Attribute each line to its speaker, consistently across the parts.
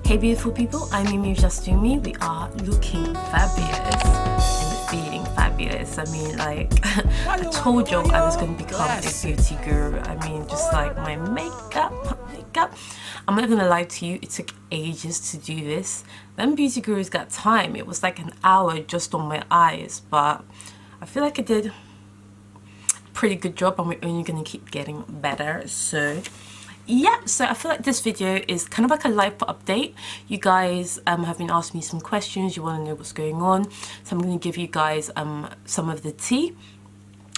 Speaker 1: Hey beautiful people, I'm Mimi Just Do Me. We are looking fabulous and feeling fabulous. I mean, like, I told you I was going to become a beauty guru. I mean, just like my makeup. I'm not going to lie to you, it took ages to do this. Them beauty gurus got time. It was like an hour just on my eyes, but I feel like I did a pretty good job and we're only going to keep getting better. So yeah, so I feel like this video is kind of like a life update. You guys have been asking me some questions, you want to know what's going on, so I'm going to give you guys some of the tea.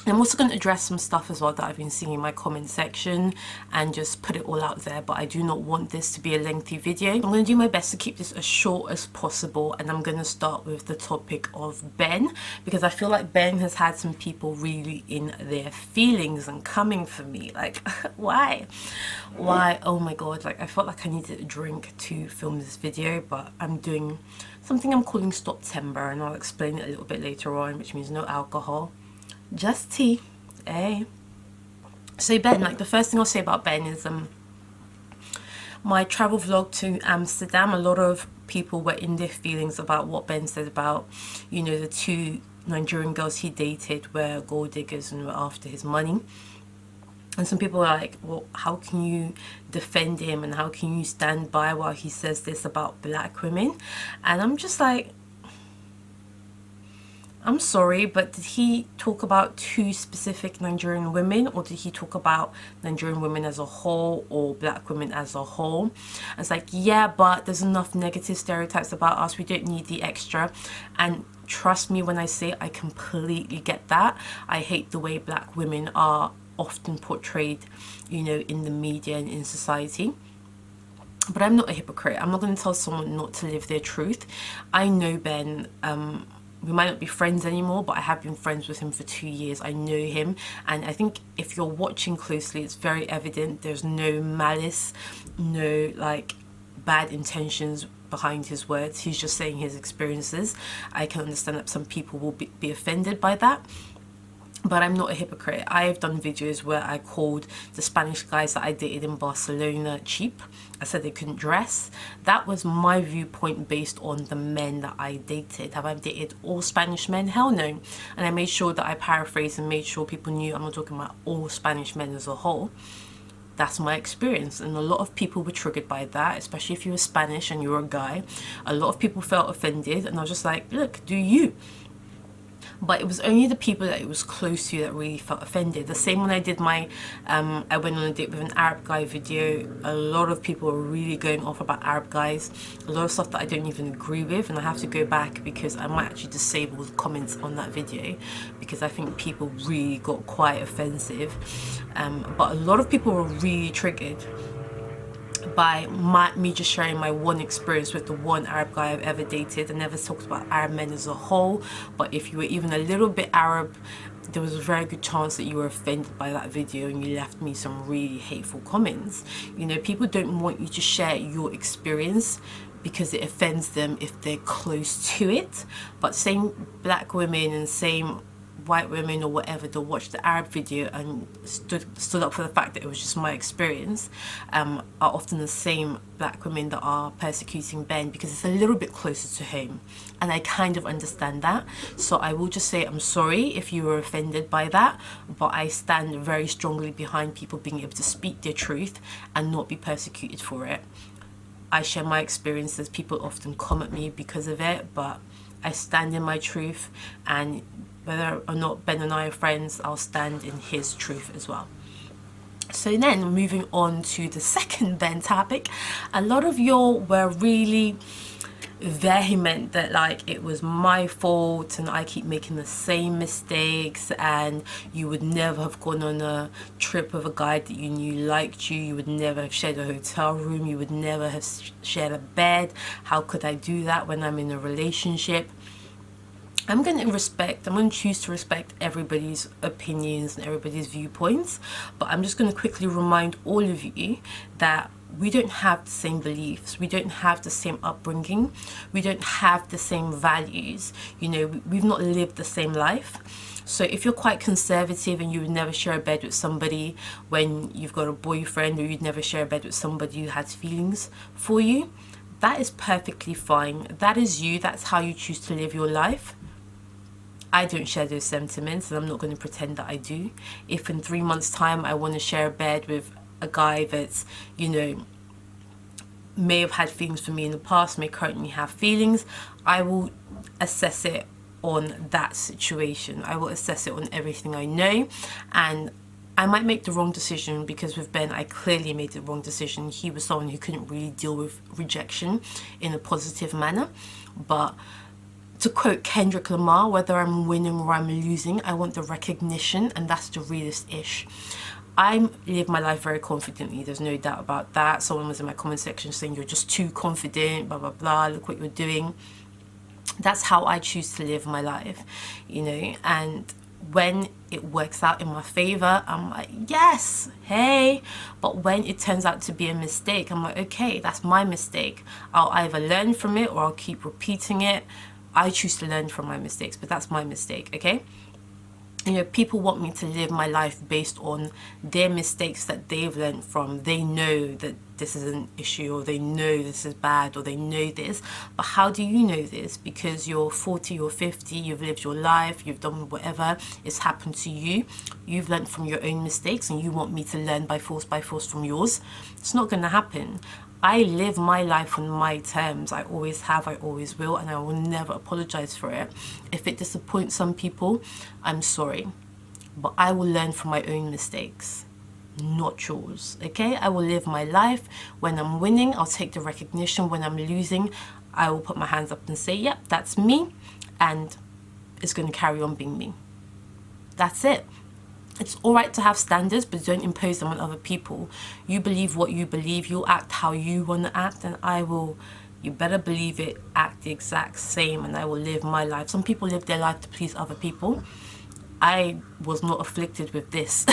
Speaker 1: And I'm also going to address some stuff as well that I've been seeing in my comment section and just put it all out there, but I do not want this to be a lengthy video. I'm going to do my best to keep this as short as possible, and I'm going to start with the topic of Ben, because I feel like Ben has had some people really in their feelings and coming for me. Like, why? Oh my god, like I felt like I needed a drink to film this video, but I'm doing something I'm calling Stop-tember, and I'll explain it a little bit later on, which means no alcohol. Just tea, eh? So Ben, like the first thing I'll say about Ben is my travel vlog to Amsterdam. A lot of people were in their feelings about what Ben said about, you know, the two Nigerian girls he dated were gold diggers and were after his money. And some people are like, well, how can you defend him and how can you stand by while he says this about black women? And I'm just like, I'm sorry, but did he talk about two specific Nigerian women, or did he talk about Nigerian women as a whole or black women as a whole? And it's like, yeah, but there's enough negative stereotypes about us. We don't need the extra. And trust me when I say I completely get that. I hate the way black women are often portrayed, you know, in the media and in society. But I'm not a hypocrite. I'm not going to tell someone not to live their truth. I know Ben. We might not be friends anymore, but I have been friends with him for 2 years. I know him, and I think if you're watching closely, it's very evident there's no malice, no like bad intentions behind his words. He's just saying his experiences. I can understand that some people will be offended by that, but I'm not a hypocrite. I've done videos where I called the Spanish guys that I dated in Barcelona cheap. I said they couldn't dress. That was my viewpoint based on the men that I dated. Have I dated all Spanish men? Hell no. And I made sure that I paraphrased and made sure people knew I'm not talking about all Spanish men as a whole. That's my experience, and a lot of people were triggered by that, especially if you were Spanish and you're a guy. A lot of people felt offended, and I was just like, look, do you? But it was only the people that it was close to that really felt offended. The same when I did my I went on a date with an Arab guy video. A lot of people were really going off about Arab guys, a lot of stuff that I don't even agree with, and I have to go back because I might actually disable the comments on that video because I think people really got quite offensive. But a lot of people were really triggered by me just sharing my one experience with the one Arab guy I've ever dated. I never talked about Arab men as a whole, but if you were even a little bit Arab, there was a very good chance that you were offended by that video and you left me some really hateful comments. You know, people don't want you to share your experience because it offends them if they're close to it. But same black women and same white women or whatever that watched the Arab video and stood up for the fact that it was just my experience are often the same black women that are persecuting Ben because it's a little bit closer to home, and I kind of understand that. So I will just say I'm sorry if you were offended by that, but I stand very strongly behind people being able to speak their truth and not be persecuted for it. I share my experiences. People often come at me because of it, but I stand in my truth, and whether or not Ben and I are friends, I'll stand in his truth as well. So then moving on to the second Ben topic, a lot of y'all were really vehement that like it was my fault and I keep making the same mistakes, and you would never have gone on a trip with a guy that you knew liked you would never have shared a hotel room, you would never have shared a bed. How could I do that when I'm in a relationship? I'm going to choose to respect everybody's opinions and everybody's viewpoints, but I'm just going to quickly remind all of you that we don't have the same beliefs, we don't have the same upbringing, we don't have the same values. You know, we've not lived the same life. So if you're quite conservative and you would never share a bed with somebody when you've got a boyfriend, or you'd never share a bed with somebody who has feelings for you, That is perfectly fine. That is you. That's how you choose to live your life. I don't share those sentiments, and I'm not going to pretend that I do. If in 3 months' time I want to share a bed with a guy that's, you know, may have had feelings for me in the past, may currently have feelings, I will assess it on that situation. I will assess it on everything I know, and I might make the wrong decision, because with Ben, I clearly made the wrong decision. He was someone who couldn't really deal with rejection in a positive manner. But to quote Kendrick Lamar, whether I'm winning or I'm losing, I want the recognition, and that's the realest ish. I live my life very confidently, there's no doubt about that. Someone was in my comment section saying you're just too confident, blah blah blah, look what you're doing. That's how I choose to live my life, you know. And when it works out in my favor, I'm like, yes, hey. But when it turns out to be a mistake, I'm like, okay, that's my mistake. I'll either learn from it or I'll keep repeating it. I choose to learn from my mistakes, but that's my mistake, okay? You know, people want me to live my life based on their mistakes that they've learned from. They know that this is an issue, or they know this is bad, or they know this. But how do you know this? Because you're 40 or 50, you've lived your life, you've done whatever, it's happened to you. You've learned from your own mistakes, and you want me to learn by force from yours. It's not going to happen. I live my life on my terms. I always have, I always will, and I will never apologize for it. If it disappoints some people, I'm sorry. But I will learn from my own mistakes, not yours, okay? I will live my life. When I'm winning, I'll take the recognition. When I'm losing, I will put my hands up and say, yep, that's me, and it's going to carry on being me. That's it. It's all right to have standards, but don't impose them on other people. You believe what you believe, you'll act how you want to act, and I will, you better believe it, act the exact same, and I will live my life. Some people live their life to please other people. I was not afflicted with this.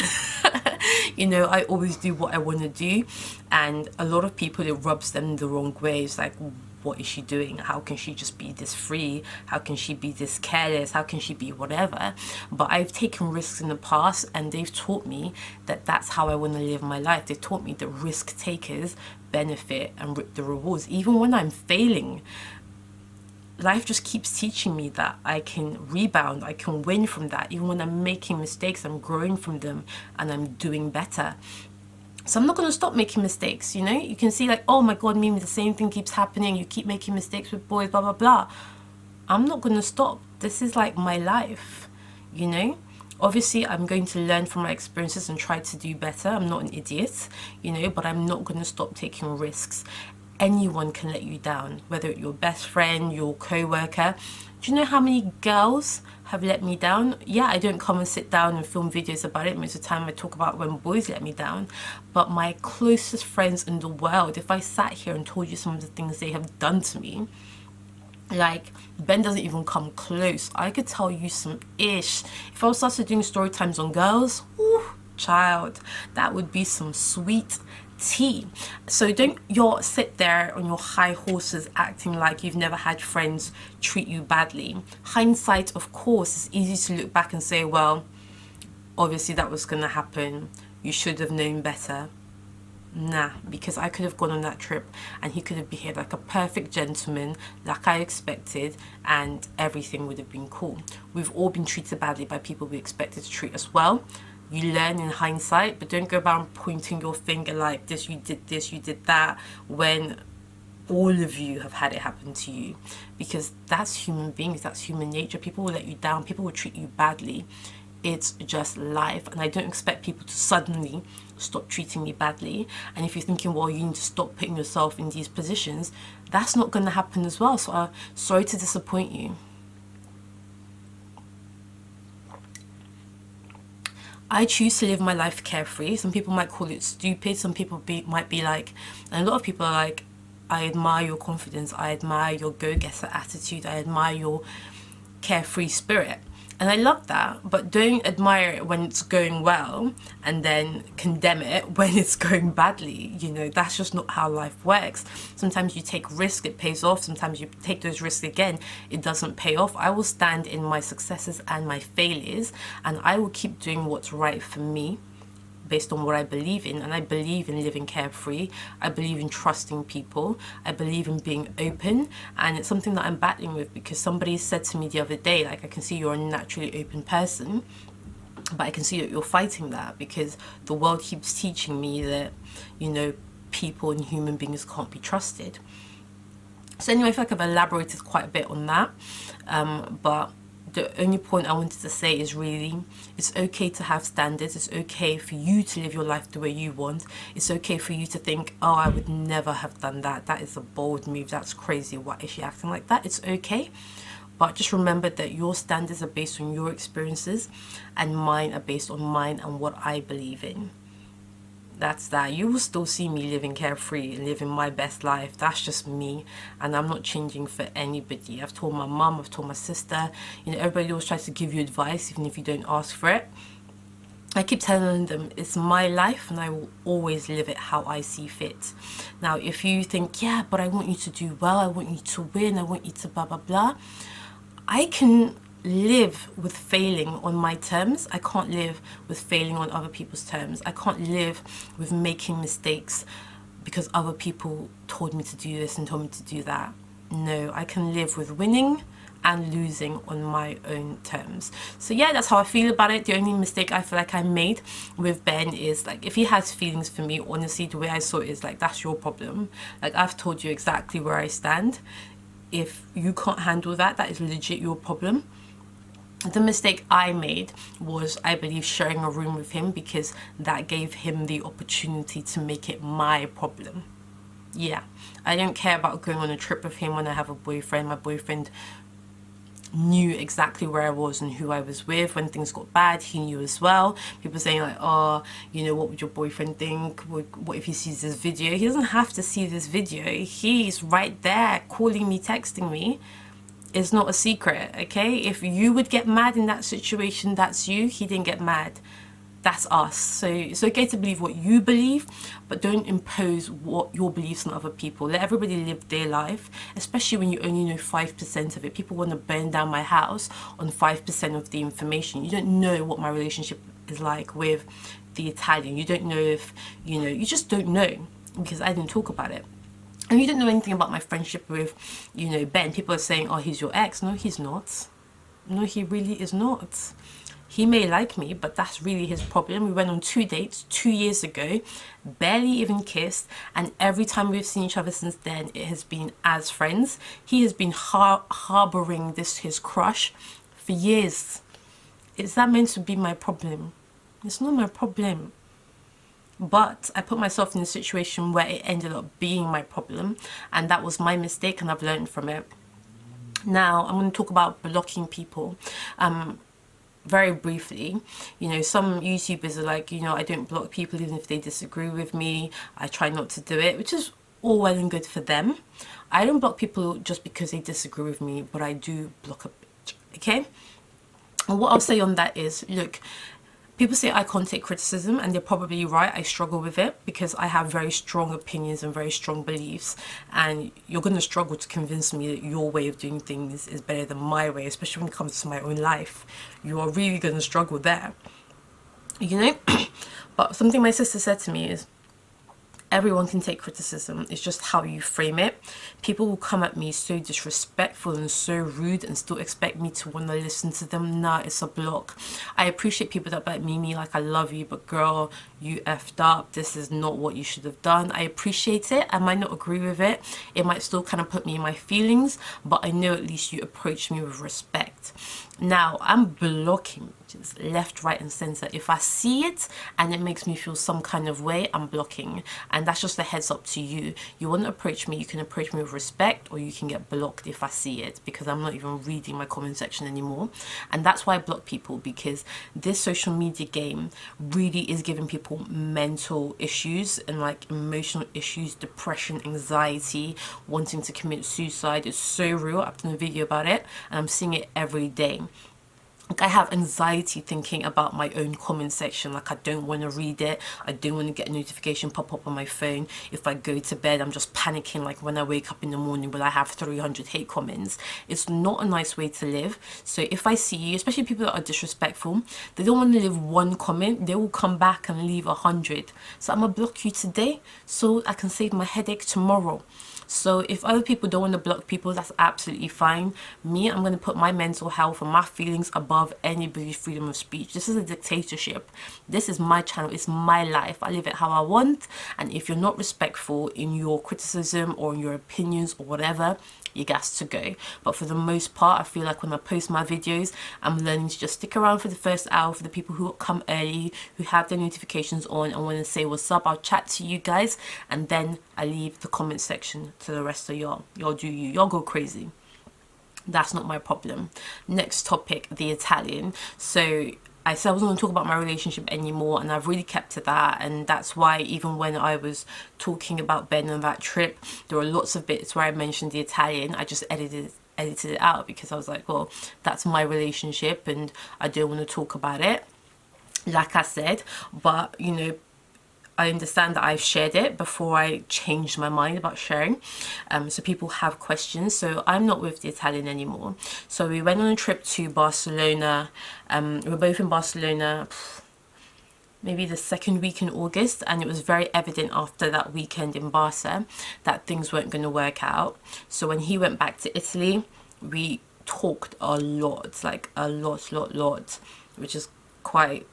Speaker 1: You know, I always do what I want to do, and a lot of people, it rubs them the wrong way. It's like, what is she doing? How can she just be this free? How can she be this careless? How can she be whatever? But I've taken risks in the past, and they've taught me that that's how I want to live my life. They taught me that risk takers benefit and reap the rewards. Even when I'm failing, life just keeps teaching me that I can rebound, I can win from that. Even when I'm making mistakes, I'm growing from them and I'm doing better. So I'm not going to stop making mistakes, you know? You can see like, oh my God, Mimi, the same thing keeps happening. You keep making mistakes with boys, blah, blah, blah. I'm not going to stop. This is like my life, you know? Obviously, I'm going to learn from my experiences and try to do better. I'm not an idiot, you know, but I'm not going to stop taking risks. Anyone can let you down, whether it's your best friend, your co-worker. Do you know how many girls have let me down? Yeah, I don't come and sit down and film videos about it. Most of the time I talk about when boys let me down. But my closest friends in the world, if I sat here and told you some of the things they have done to me, like, Ben doesn't even come close. I could tell you some ish. If I was started doing story times on girls, ooh, child, that would be some sweet tea. So don't you sit there on your high horses acting like you've never had friends treat you badly. Hindsight, of course, it's easy to look back and say, well, obviously that was going to happen. You should have known better. Nah, because I could have gone on that trip and he could have behaved like a perfect gentleman, like I expected, and everything would have been cool. We've all been treated badly by people we expected to treat us well. You learn in hindsight, but don't go around pointing your finger like this, you did that, when all of you have had it happen to you. Because that's human beings, that's human nature. People will let you down, people will treat you badly. It's just life, and I don't expect people to suddenly stop treating me badly. And if you're thinking, well, you need to stop putting yourself in these positions, that's not going to happen as well. So sorry to disappoint you. I choose to live my life carefree. Some people might call it stupid. Some people might be like, and a lot of people are like, I admire your confidence. I admire your go-getter attitude. I admire your carefree spirit. And I love that, but don't admire it when it's going well and then condemn it when it's going badly. You know, that's just not how life works. Sometimes you take risks, it pays off. Sometimes you take those risks again, it doesn't pay off. I will stand in my successes and my failures, and I will keep doing what's right for me, based on what I believe in, and I believe in living carefree. I believe in trusting people. I believe in being open, and it's something that I'm battling with, because somebody said to me the other day, like, I can see you're a naturally open person, but I can see that you're fighting that because the world keeps teaching me that, you know, people and human beings can't be trusted. So anyway, I feel like I've elaborated quite a bit on that, but the only point I wanted to say is really, it's okay to have standards. It's okay for you to live your life the way you want. It's okay for you to think, oh, I would never have done that. That is a bold move. That's crazy. Why is she acting like that? It's okay. But just remember that your standards are based on your experiences, and mine are based on mine and what I believe in. That's that. You will still see me living carefree and living my best life. That's just me, and I'm not changing for anybody. I've told my mum, I've told my sister, you know, everybody always tries to give you advice even if you don't ask for it. I keep telling them it's my life and I will always live it how I see fit. Now, if you think, yeah, but I want you to do well, I want you to win, I want you to blah, blah, blah, I can live with failing on my terms. I can't live with failing on other people's terms. I can't live with making mistakes because other people told me to do this and told me to do that. No, I can live with winning and losing on my own terms. So yeah, that's how I feel about it. The only mistake I feel like I made with Ben is, like, if he has feelings for me, honestly, the way I saw it is like, that's your problem. Like, I've told you exactly where I stand. If you can't handle that, that is legit your problem. The mistake I made was, I believe, sharing a room with him, because that gave him the opportunity to make it my problem. Yeah, I don't care about going on a trip with him when I have a boyfriend. My boyfriend knew exactly where I was and who I was with. When things got bad, he knew as well. People saying like, oh, you know, what would your boyfriend think? What if he sees this video? He doesn't have to see this video. He's right there calling me, texting me. It's not a secret, okay? If you would get mad in that situation, that's you. He didn't get mad. That's us. So it's okay to believe what you believe, but don't impose what your beliefs on other people. Let everybody live their life, especially when you only know 5% of it. People want to burn down my house on 5% of the information. You don't know what my relationship is like with the Italian. You don't know if, you know, you just don't know, because I didn't talk about it. And you don't know anything about my friendship with, you know, Ben. People are saying, oh, he's your ex. No, he's not. No, he really is not. He may like me, but that's really his problem. We went on 2 dates 2 years ago, barely even kissed, and every time we've seen each other since then, it has been as friends. He has been harboring his crush for years. Is that meant to be my problem? It's not my problem. But I put myself in a situation where it ended up being my problem, and that was my mistake, and I've learned from it. Now, I'm going to talk about blocking people. Very briefly, you know, some YouTubers are like, you know, I don't block people even if they disagree with me. I try not to do it, which is all well and good for them. I don't block people just because they disagree with me, but I do block a bitch, okay? And what I'll say on that is, look, people say I can't take criticism, and they're probably right. I struggle with it because I have very strong opinions and very strong beliefs, and you're going to struggle to convince me that your way of doing things is better than my way, especially when it comes to my own life. You are really going to struggle there, you know? But something my sister said to me is, everyone can take criticism, it's just how you frame it. People will come at me so disrespectful and so rude and still expect me to want to listen to them. Nah, it's a block. I appreciate people that like me like, I love you, but girl, you effed up. This is not what you should have done. I appreciate it. I might not agree with it. It might still kind of put me in my feelings, but I know at least you approach me with respect. Now, I'm blocking just left, right and center. If I see it and it makes me feel some kind of way, I'm blocking. And that's just a heads up to you. You want to approach me, you can approach me with respect, or you can get blocked if I see it, because I'm not even reading my comment section anymore. And that's why I block people, because this social media game really is giving people mental issues and like emotional issues, depression, anxiety, wanting to commit suicide. It's so real. I've done a video about it and I'm seeing it every day. like I have anxiety thinking about my own comment section. Like I don't want to read it. I don't want to get a notification pop up on my phone. If I go to bed, I'm just panicking. Like when I wake up in the morning, will I have 300 hate comments? It's not a nice way to live. So if I see you, especially people that are disrespectful, they don't want to leave one comment, they will come back and leave 100. So I'm gonna block you today so I can save my headache tomorrow. So if other people don't want to block people, that's absolutely fine. Me, I'm going to put my mental health and my feelings above anybody's freedom of speech. This is a dictatorship. This is my channel. It's my life. I live it how I want. And if you're not respectful in your criticism or in your opinions or whatever, you got to go. But for the most part, I feel like when I post my videos, I'm learning to just stick around for the first hour for the people who come early, who have their notifications on and want to say what's up. I'll chat to you guys, and then I leave the comment section to the rest of y'all. Y'all do you. Y'all go crazy. That's not my problem. Next topic, the Italian. So I said I wasn't going to talk about my relationship anymore, and I've really kept to that. And that's why even when I was talking about Ben and that trip, there were lots of bits where I mentioned the Italian. I just edited it out because I was like, well, that's my relationship and I don't want to talk about it, like I said. But you know, I understand that I've shared it before I changed my mind about sharing. So people have questions. So I'm not with the Italian anymore. So we went on a trip to Barcelona. We were both in Barcelona maybe the second week in August, and it was very evident after that weekend in Barca that things weren't going to work out. So when he went back to Italy, we talked a lot, like a lot, which is quite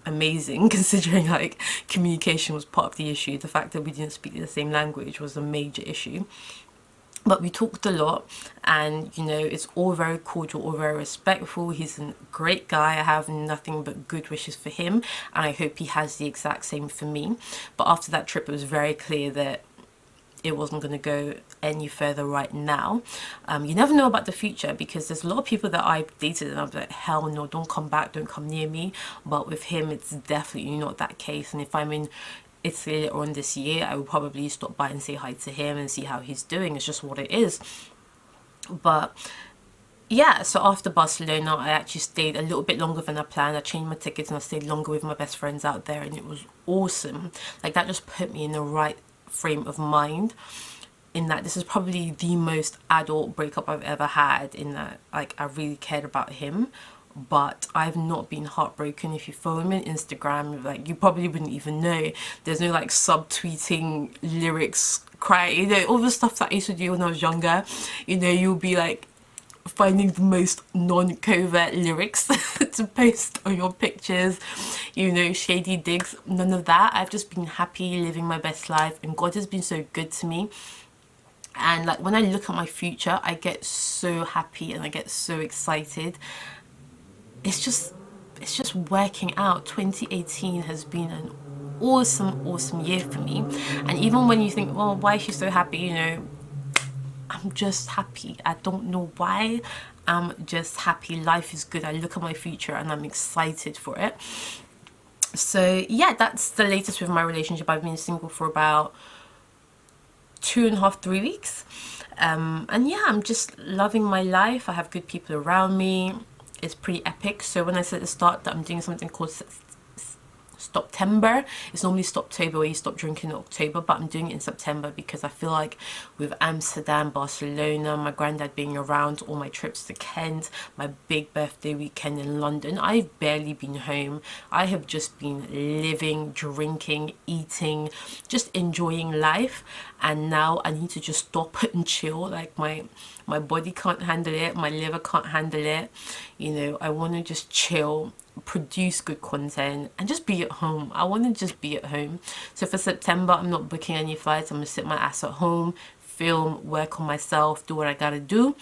Speaker 1: amazing considering like communication was part of the issue. The fact that we didn't speak the same language was a major issue, but we talked a lot. And you know, it's all very cordial, all very respectful. He's a great guy. I have nothing but good wishes for him, and I hope he has the exact same for me. But after that trip, it was very clear that it wasn't going to go any further right now. You never know about the future, because there's a lot of people that I've dated and I'm like, hell no, don't come back, don't come near me. But with him, it's definitely not that case. And if I'm in Italy later on this year, I will probably stop by and say hi to him and see how he's doing. It's just what it is. But yeah, so after Barcelona, I actually stayed a little bit longer than I planned. I changed my tickets and I stayed longer with my best friends out there, and it was awesome. Like that just put me in the right frame of mind, in that this is probably the most adult breakup I've ever had, in that like I really cared about him, but I've not been heartbroken. If you follow me on Instagram, like you probably wouldn't even know. There's no like subtweeting lyrics, cry, you know, all the stuff that I used to do when I was younger. You know, you'll be like finding the most non-covert lyrics to post on your pictures, you know, shady digs, none of that. I've just been happy, living my best life, and God has been so good to me. And like when I look at my future, I get so happy and I get so excited. It's just working out. 2018 has been an awesome year for me. And even when you think, well, why is she so happy, you know, I'm just happy. I don't know why. I'm just happy. Life is good. I look at my future and I'm excited for it. So yeah, that's the latest with my relationship. I've been single for about 2.5, 3 weeks. And yeah, I'm just loving my life. I have good people around me. It's pretty epic. So when I said at the start that I'm doing something called Stoptember, it's normally Stoptober, where you stop drinking in October, but I'm doing it in September because I feel like with Amsterdam, Barcelona, my granddad being around, all my trips to Kent, my big birthday weekend in London, I've barely been home. I have just been living, drinking, eating, just enjoying life. And now I need to just stop and chill. Like my body can't handle it, my liver can't handle it. You know, I want to just chill, produce good content, and just be at home. I want to just be at home. So for September, I'm not booking any flights. I'm gonna sit my ass at home, film, work on myself, do what I gotta do.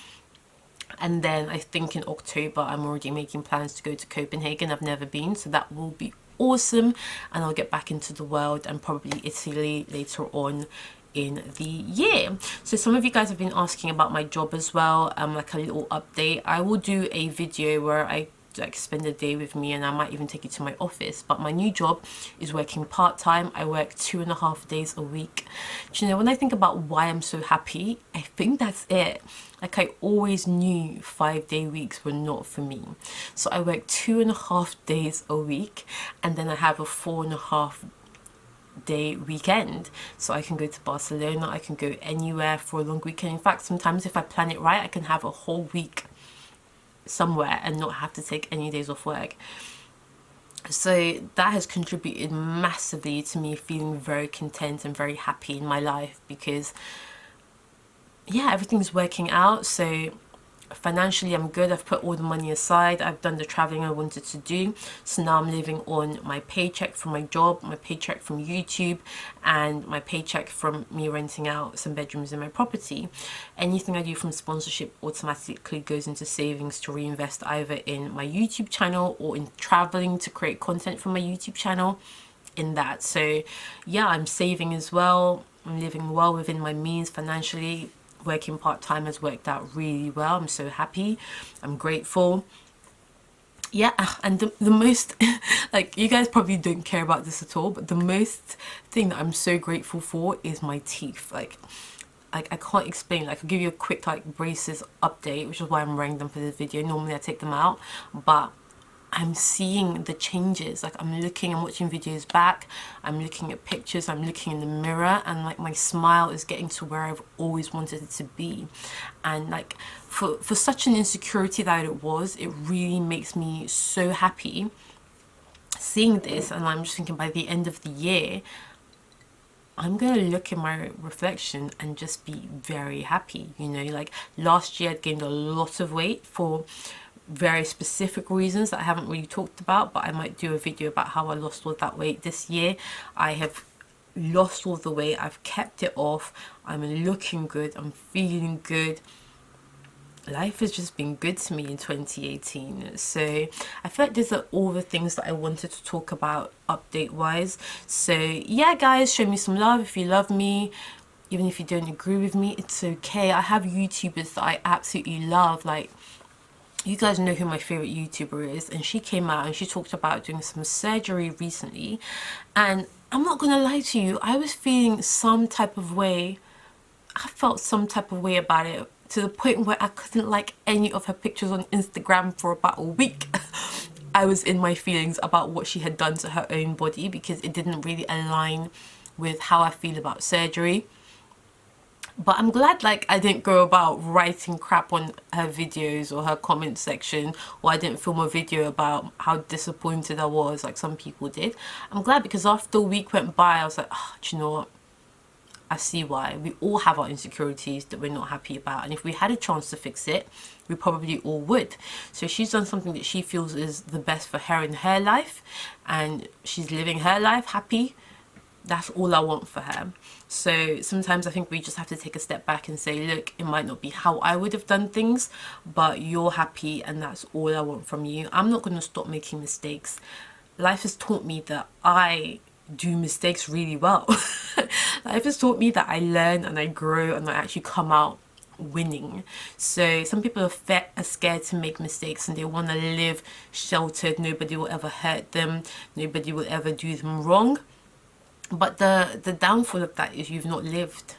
Speaker 1: And then I think in October, I'm already making plans to go to Copenhagen. I've never been, so that will be awesome. And I'll get back into the world, and probably Italy later on in the year. So some of you guys have been asking about my job as well, like a little update. I will do a video where I to like spend a day with me, and I might even take you to my office. But my new job is working part-time. I work 2.5 days a week. Do you know, when I think about why I'm so happy, I think that's it. Like, I always knew 5-day weeks were not for me. So I work 2.5 days a week, and then I have a 4.5-day weekend, so I can go to Barcelona, I can go anywhere for a long weekend. In fact, sometimes if I plan it right, I can have a whole week somewhere and not have to take any days off work. So that has contributed massively to me feeling very content and very happy in my life, because yeah, everything's working out. So financially I'm good. I've put all the money aside. I've done the traveling I wanted to do. So now I'm living on my paycheck from my job, my paycheck from YouTube, and my paycheck from me renting out some bedrooms in my property. Anything I do from sponsorship automatically goes into savings to reinvest either in my YouTube channel or in traveling to create content for my YouTube channel in that. So yeah, I'm saving as well. I'm living well within my means financially. Working part-time has worked out really well. I'm so happy. I'm grateful. Yeah, and the most like, you guys probably don't care about this at all, but the most thing that I'm so grateful for is my teeth. Like I can't explain. Like, I'll give you a quick like braces update, which is why I'm wearing them for this video. Normally I take them out, but I'm seeing the changes. Like, I'm watching videos back, I'm looking at pictures, I'm looking in the mirror, and like my smile is getting to where I've always wanted it to be. And like, for such an insecurity that it was, it really makes me so happy seeing this. And I'm just thinking, by the end of the year, I'm gonna look in my reflection and just be very happy. You know, like last year I'd gained a lot of weight for very specific reasons that I haven't really talked about, but I might do a video about how I lost all that weight. This year I have lost all the weight, I've kept it off, I'm looking good, I'm feeling good. Life has just been good to me in 2018. So I feel like these are all the things that I wanted to talk about update wise. So yeah guys, show me some love if you love me. Even if you don't agree with me, it's okay. I have YouTubers that I absolutely love. Like, you guys know who my favorite YouTuber is, and she came out and she talked about doing some surgery recently, and I'm not gonna lie to you, I was feeling some type of way. I felt some type of way about it, to the point where I couldn't like any of her pictures on Instagram for about a week. I was in my feelings about what she had done to her own body, because it didn't really align with how I feel about surgery. But I'm glad like I didn't go about writing crap on her videos or her comment section, or I didn't film a video about how disappointed I was like some people did. I'm glad, because after a week went by, I was like, oh, do you know what? I see why. We all have our insecurities that we're not happy about, and if we had a chance to fix it, we probably all would. So she's done something that she feels is the best for her in her life, and she's living her life happy. That's all I want for her. So sometimes I think we just have to take a step back and say, look, it might not be how I would have done things, but you're happy, and that's all I want from you. I'm not going to stop making mistakes. Life has taught me that I do mistakes really well. Life has taught me that I learn and I grow and I actually come out winning. So some people are scared to make mistakes, and they want to live sheltered. Nobody will ever hurt them, nobody will ever do them wrong. But the downfall of that is you've not lived.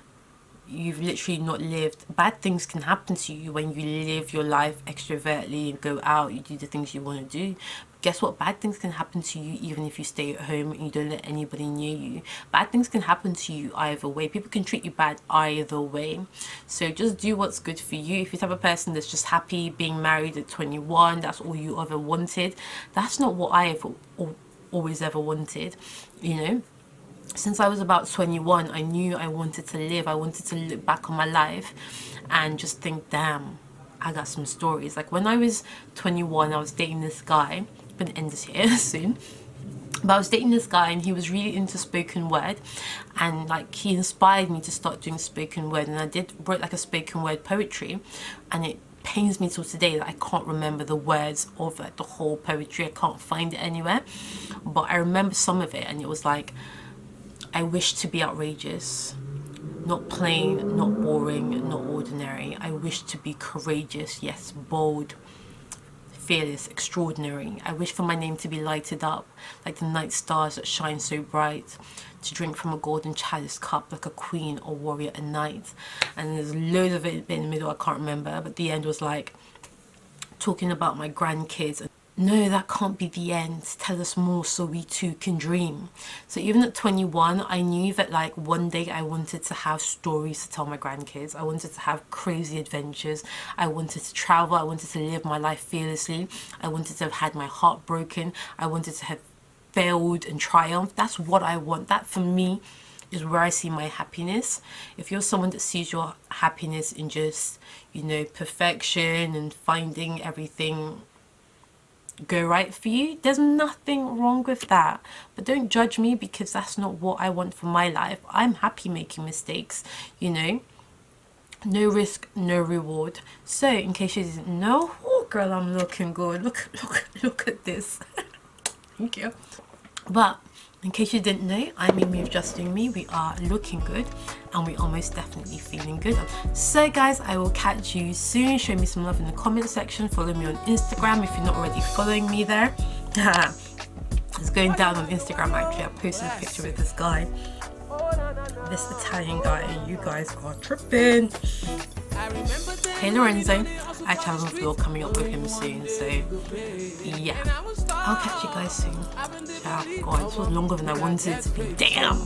Speaker 1: You've literally not lived. Bad things can happen to you when you live your life extrovertly and go out, you do the things you want to do. Guess what? Bad things can happen to you even if you stay at home and you don't let anybody near you. Bad things can happen to you either way. People can treat you bad either way. So just do what's good for you. If you're the type of person that's just happy being married at 21, that's all you ever wanted, that's not what I have always ever wanted, you know. Since I was about 21, I knew I wanted to live. I wanted to look back on my life and just think, damn, I got some stories. Like when I was 21, I was dating this guy. I'm gonna end this here soon. But I was dating this guy, and he was really into spoken word, and like he inspired me to start doing spoken word. And I wrote like a spoken word poetry, and it pains me till today that I can't remember the words of like the whole poetry. I can't find it anywhere, but I remember some of it, and it was like, I wish to be outrageous, not plain, not boring, not ordinary. I wish to be courageous, yes, bold, fearless, extraordinary. I wish for my name to be lighted up like the night stars that shine so bright, to drink from a golden chalice cup like a queen or warrior a knight. And there's loads of it in the middle, I can't remember, but the end was like talking about my grandkids. No, that can't be the end. Tell us more so we too can dream. So even at 21, I knew that like one day I wanted to have stories to tell my grandkids. I wanted to have crazy adventures. I wanted to travel. I wanted to live my life fearlessly. I wanted to have had my heart broken. I wanted to have failed and triumphed. That's what I want. That for me is where I see my happiness. If you're someone that sees your happiness in just, you know, perfection and finding everything go right for you, there's nothing wrong with that. But don't judge me, because that's not what I want for my life. I'm happy making mistakes, you know. No risk, no reward. So in case you didn't know, oh girl, I'm looking good. Look at this. Thank you. But in case you didn't know, I'm Mimi of Justing Me. We are looking good and we are most definitely feeling good. So guys, I will catch you soon. Show me some love in the comment section. Follow me on Instagram if you're not already following me there. It's going down on Instagram actually. I posted a picture with this guy, this Italian guy, and you guys are tripping. Hey Lorenzo, I have a vlog coming up with him soon, so yeah, I'll catch you guys soon. Ciao. God, this was longer than I wanted it to be. Damn.